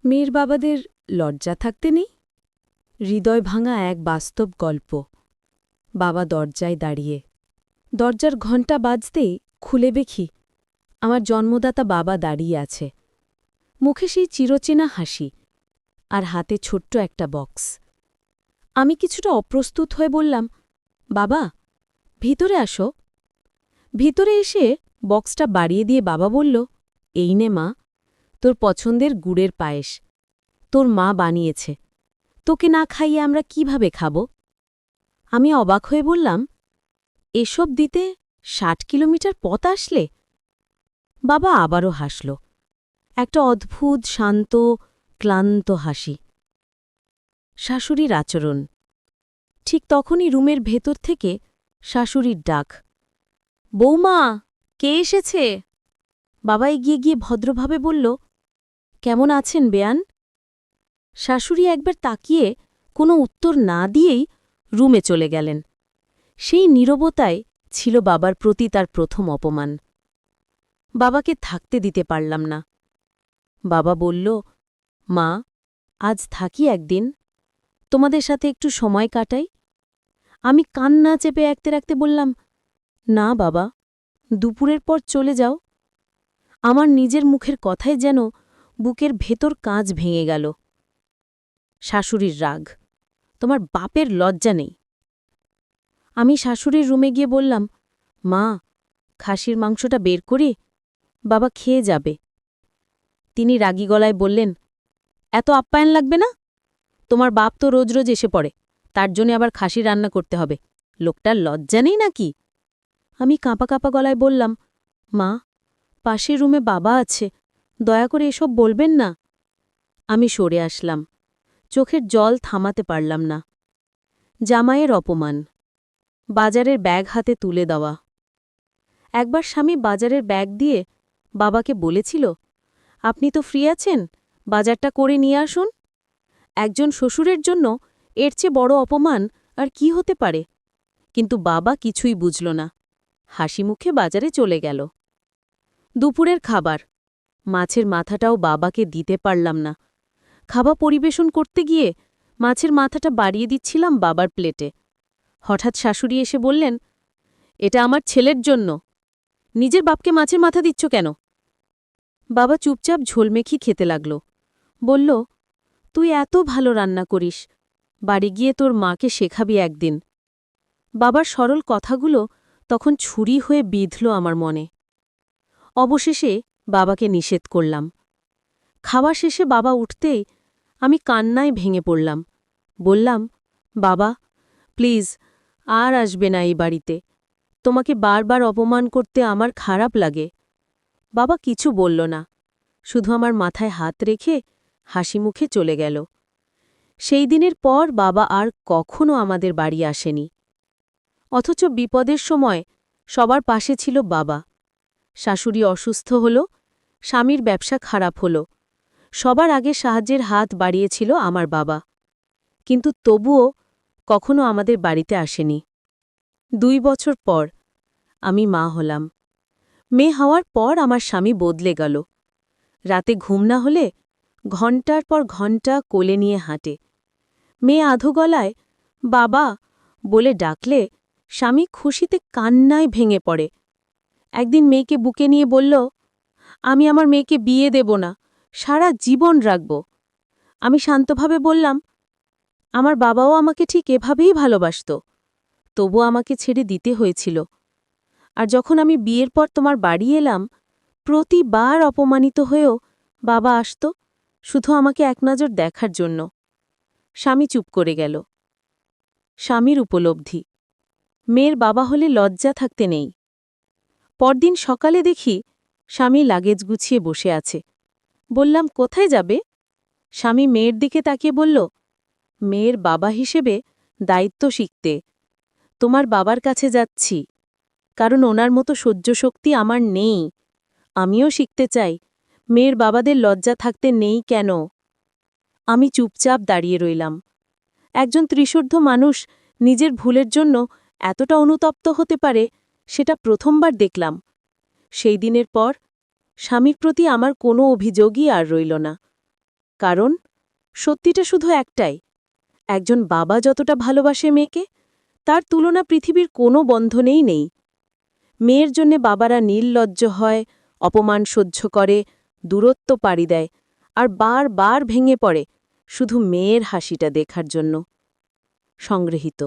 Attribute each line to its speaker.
Speaker 1: মেয়ের বাবাদের লজ্জা থাকতে নেই? হৃদয় ভাঙা এক বাস্তব গল্প। বাবা দরজায় দাঁড়িয়ে। দরজার ঘণ্টা বাজতেই খুলে দেখি আমার জন্মদাতা বাবা দাঁড়িয়ে আছে। মুখে সেই চিরচেনা হাসি, আর হাতে ছোট্ট একটা বক্স। আমি কিছুটা অপ্রস্তুত হয়ে বললাম, বাবা, ভিতরে আসো। ভিতরে এসে বক্সটা বাড়িয়ে দিয়ে বাবা বলল, এই নে মা, তোর পছন্দের গুড়ের পায়েস। তোর মা বানিয়েছে। তোকে না খাইয়ে আমরা কিভাবে খাব? আমি অবাক হয়ে বললাম, এসব দিতে ৬০ কিলোমিটার পথ আসলে? বাবা আবারও হাসল, একটা অদ্ভুত শান্ত ক্লান্ত হাসি। শাশুড়ির আচরণ। ঠিক তখনই রুমের ভেতর থেকে শাশুড়ির ডাক, বৌমা, কে এসেছে? বাবা এগিয়ে গিয়ে ভদ্রভাবে বলল, কেমন আছেন বেয়ান? শাশুড়ি একবার তাকিয়ে কোনো উত্তর না দিয়েই রুমে চলে গেলেন। সেই নীরবতায় ছিল বাবার প্রতি তার প্রথম অপমান। বাবাকে থাকতে দিতে পারলাম না। বাবা বলল, মা, আজ থাকি একদিন, তোমাদের সাথে একটু সময় কাটাই। আমি কান্না চেপে রাখতে রাখতে বললাম, না বাবা, দুপুরের পর চলে যাও। আমার নিজের মুখের কথায় যেন বুকের ভেতর কাঁচ ভেঙে গেল। শাশুড়ির রাগ, তোমার বাপের লজ্জা নেই। আমি শাশুড়ির রুমে গিয়ে বললাম, মা, খাসির মাংসটা বের করি, বাবা খেয়ে যাবে। তিনি রাগী গলায় বললেন, এত আপ্যায়ন লাগবে না? তোমার বাপ তো রোজ রোজ এসে পড়ে, তার জন্য আবার খাসি রান্না করতে হবে। লোকটার লজ্জা নেই নাকি? আমি কাঁপা কাঁপা গলায় বললাম, মা, পাশের রুমে বাবা আছে, দয়া করে এসব বলবেন না। আমি সরে আসলাম, চোখের জল থামাতে পারলাম না। জামাইয়ের অপমান, বাজারের ব্যাগ হাতে তুলে দেওয়া। একবার স্বামী বাজারের ব্যাগ দিয়ে বাবাকে বলেছিল, আপনি তো ফ্রি আছেন, বাজারটা করে নিয়ে আসুন। একজন শ্বশুরের জন্য এর চেয়ে বড় অপমান আর কি হতে পারে? কিন্তু বাবা কিছুই বুঝল না, হাসি মুখে বাজারে চলে গেল। দুপুরের খাবার, মাছের মাথাটাও বাবাকে দিতে পারলাম না। খাবার পরিবেশন করতে গিয়ে মাছের মাথাটা বাড়িয়ে দিচ্ছিলাম বাবার প্লেটে। হঠাৎ শাশুড়ি এসে বললেন, এটা আমার ছেলের জন্য, নিজের বাপকে মাছের মাথা দিচ্ছ কেন? বাবা চুপচাপ ঝোলমেখি খেতে লাগল। বলল, তুই এত ভালো রান্না করিস, বাড়ি গিয়ে তোর মাকে শেখাবি একদিন। বাবার সরল কথাগুলো তখন ছুরি হয়ে বিঁধল আমার মনে। অবশেষে বাবাকে নিষেধ করলাম। খাওয়া শেষে বাবা উঠতেই আমি কান্নায় ভেঙে পড়লাম। বললাম, বাবা, প্লিজ আর আসবে না এই বাড়িতে। তোমাকে বারবার অপমান করতে আমার খারাপ লাগে। বাবা কিছু বলল না, শুধু আমার মাথায় হাত রেখে হাসি মুখে চলে গেল। সেই দিনের পর বাবা আর কখনো আমাদের বাড়ি আসেনি। অথচ বিপদের সময় সবার পাশে ছিল বাবা। শাশুড়ি অসুস্থ হল, স্বামীর ব্যবসা খারাপ হল, সবার আগে সাহায্যের হাত বাড়িয়েছিল আমার বাবা। কিন্তু তবুও কখনো আমাদের বাড়িতে আসেনি। ২ বছর পর আমি মা হলাম। মেয়ে হওয়ার পর আমার স্বামী বদলে গেল। রাতে ঘুম না হলে ঘণ্টার পর ঘণ্টা কোলে নিয়ে হাঁটে। মেয়ে আধো গলায় বাবা বলে ডাকলে স্বামী খুশিতে কান্নায় ভেঙে পড়ে। একদিন মেয়েকে বুকে নিয়ে বলল, আমি আমার মেয়েকে বিয়ে দেব না, সারা জীবন রাখব। আমি শান্তভাবে বললাম, আমার বাবাও আমাকে ঠিক এভাবেই ভালোবাসত, তবু আমাকে ছেড়ে দিতে হয়েছিল। আর যখন আমি বিয়ের পর তোমার বাড়ি এলাম, প্রতিবার অপমানিত হয়েও বাবা আসত, শুধু আমাকে এক নজর দেখার জন্য। স্বামী চুপ করে গেল। স্বামীর উপলব্ধি, মেয়ের বাবা হলে লজ্জা থাকতে নেই। পরদিন সকালে দেখি স্বামী লাগেজ গুছিয়ে বসে আছে। বললাম, কোথায় যাবে? স্বামী মেয়ের দিকে তাকিয়ে বলল, মেয়ের বাবা হিসেবে দায়িত্ব শিখতে। তোমার বাবার কাছে যাচ্ছি, কারণ ওনার মতো সহ্যশক্তি আমার নেই। আমিও শিখতে চাই, মেয়ের বাবাদের লজ্জা থাকতে নেই কেন। আমি চুপচাপ দাঁড়িয়ে রইলাম। একজন ত্রিশূর্ধ্ব মানুষ নিজের ভুলের জন্য এতটা অনুতপ্ত হতে পারে, সেটা প্রথমবার দেখলাম। সেই দিনের পর স্বামীর প্রতি আমার কোনো অভিযোগই আর রইল না। কারণ সত্যিটা শুধু একটাই, একজন বাবা যতটা ভালোবাসে মেয়েকে, তার তুলনা পৃথিবীর কোনো বন্ধনেই নেই। মেয়ের জন্যে বাবারা নির্লজ্জ হয়, অপমান সহ্য করে, দূরত্ব পাড়ি দেয়, আর বার ভেঙে পড়ে শুধু মেয়ের হাসিটা দেখার জন্য। সংগৃহীত।